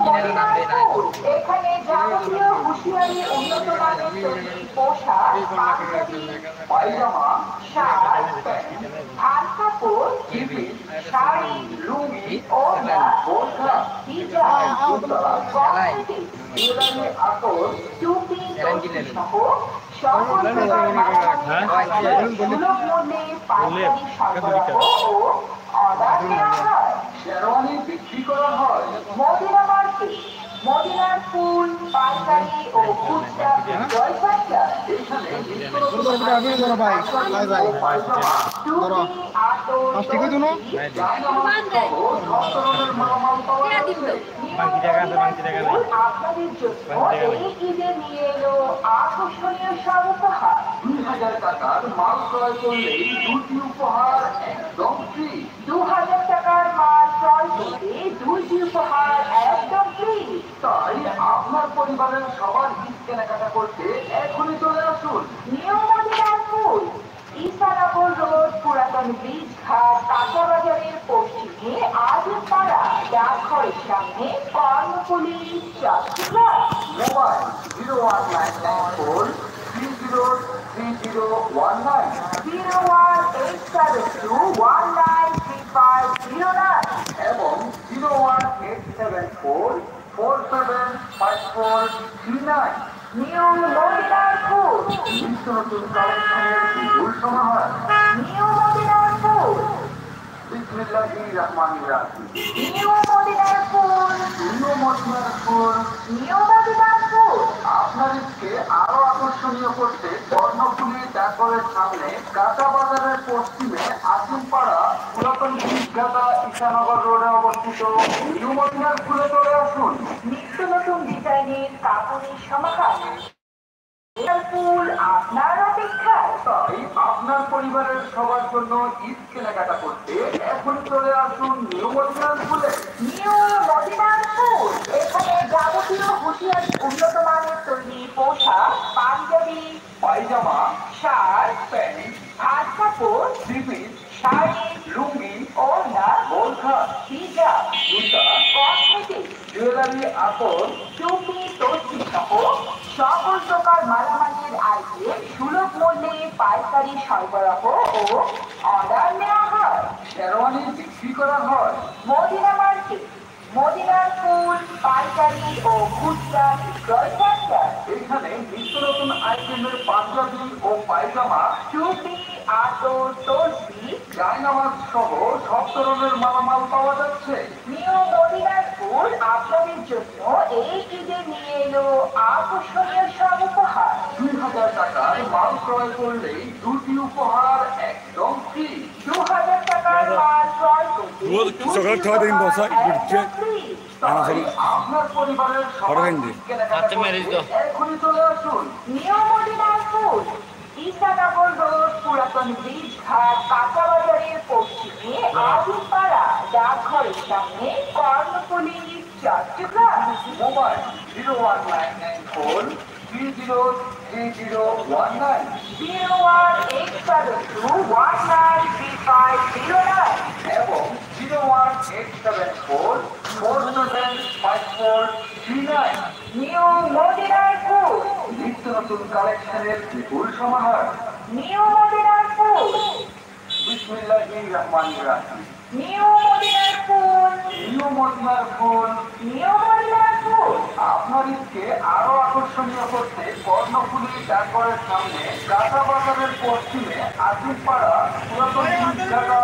মদিনার ফুল এখানে যাবতীয় হুঁশিয়ারি উন্নত মানের তৈরি পোশাক, পাঞ্জাবি, পায়জামা, শার্ট, প্যান্ট, থান কাপড়, টিফিন, শাড়ি, লুঙ্গি, ওড়না, বোরখা, হিজাব, জুতা, কসমেটিক্স, জুয়েলারি, আতর, টুপি, তসবি সহ সকল প্রকার মালামাল সুলভ মূল্যে পাইকারি সরবরাহ ও অর্ডার নেওয়া হয়। শেরওয়ানি বিক্রি করা হয় মদিনা মার্কেট। মদিনার ফুল পাইকারি ও খুচরা বিক্রয় কেন্দ্র। এখানে টুপি, আতর, আপনাদের জন্য এই ঈদে নিয়ে এলো আকর্ষণীয় সব উপহার। 2000 টাকার মাল ক্রয় করলেই দুটি উপহার একদম ফ্রি। 2000 টাকার মাল ক্রয় করলে দুটি উপহার একদম ফ্রি। তাই আপনার পরিবারের সবার ঈদ কেনাকাটা করতে এখনই চলে আসুন নিউ মদিনার ফুল, ঈসানগর রোড, পুরাতন ব্রিজ ঘাট, কাঁচা বাজারের পশ্চিমে আজিমপাড়া, ডাকঘরের সামনে, কর্ণফুলী, চট্টগ্রাম। মোবাইল 01994 303019 01872193509 এবং 01874 475439। নিউ মদিনার ফুল, নিত্য নতুন কালেকশনের বিপুল সমাহার। নিউ মদিনার ফুল। বিসমিল্লাহির রহমানির রহিম। নিউ মদিনার ফুল, নিউ মদিনার ফুল, নিউ মদিনার ফুল। আপনার ঈদকে আরো আকর্ষণীয় করতে কর্ণফুলী ডাকঘরের সামনে, কাঁচা বাজারের পশ্চিমে আজিমপাড়া, পুরাতন ব্রিজঘাটা, ঈসানগর রোডে অবস্থিত নিউ মদিনার ফুলে চলে আসুন। নিত্য নতুন ডিজাইনের কাপড়ের সমাহার। ফুল আপনার অপেক্ষায়। তাই আপনার পরিবারের সবার জন্য ঈদ কেনাকাটা করতে এখন চলে আসুন নিউ মদিনার ফুলে। নিউ মদিনার ফুল এখানে যাবতীয় হুঁশিয়ারি উন্নত মানের তৈরি পোশাক, পাঞ্জাবি, পায়জামা, শার্ট, প্যান্ট, থান কাপড়, টিফিন, শাড়ি, লুঙ্গি, ওড়না, বোরখা, হিজাব, জুতা, কসমেটিক্স, জুয়েলারি, আতর, টুপি, তসবি সহ সকল প্রকার মালামালের আইটেম সুলভ মূল্যে পাইকারি সরবরাহ ও অর্ডার নেওয়া হয়। শেরওয়ানি বিক্রি করা হয় মদিনা মার্কেট। মদিনার ফুল পাইকারি ও খুচরা বিক্রয় কেন্দ্র। এখানে নিত্য নতুন আইটেমের পাঞ্জাবি ও পায়জামা, টুপি, আতর, তসবি, জায়নামাজ সহ সব ধরনের মালামাল পাওয়া যাচ্ছে। নিউ মদিনার ফুল আপনাদের জন্য এই ঈদে নিয়ে এলো আকর্ষণীয় সব উপহার। 2000 টাকার মাল ক্রয় করলেই দুটি উপহার একদম ফ্রি। 2000 টাকার মাল ক্রয় করলে আপনার পরিবারের সবার কেনাকাটা করতে এখনই চলে আসুন নিউ মদিনার ফুল, ঈসানগর রোড, পুরাতন ব্রিজ ঘাট, কাঁচা বাজারের পশ্চিমে আজিমপাড়া, ডাকঘরের সামনে, কর্ণফুলী, চট্টগ্রাম। মোবাইল 01994 303019 01872193509 এবং 01874 475439। নিউ মদিনার ফুল, নিত্য নতুন কালেকশনের বিপুল সমাহার। নিউ মদিনার ফুল। বিসমিল্লাহির রহমানির রহিম। নিউ মদিনার ফুল, নিউ মদিনার ফুল, নিউ মদিনার ফুল। আপনার ঈদকে আরো আকর্ষণীয় করতে কর্ণফুলী ডাকঘরের সামনে, কাঁচা বাজারের পশ্চিমে আজিমপাড়া, পুরাতন ব্রিজঘাটা,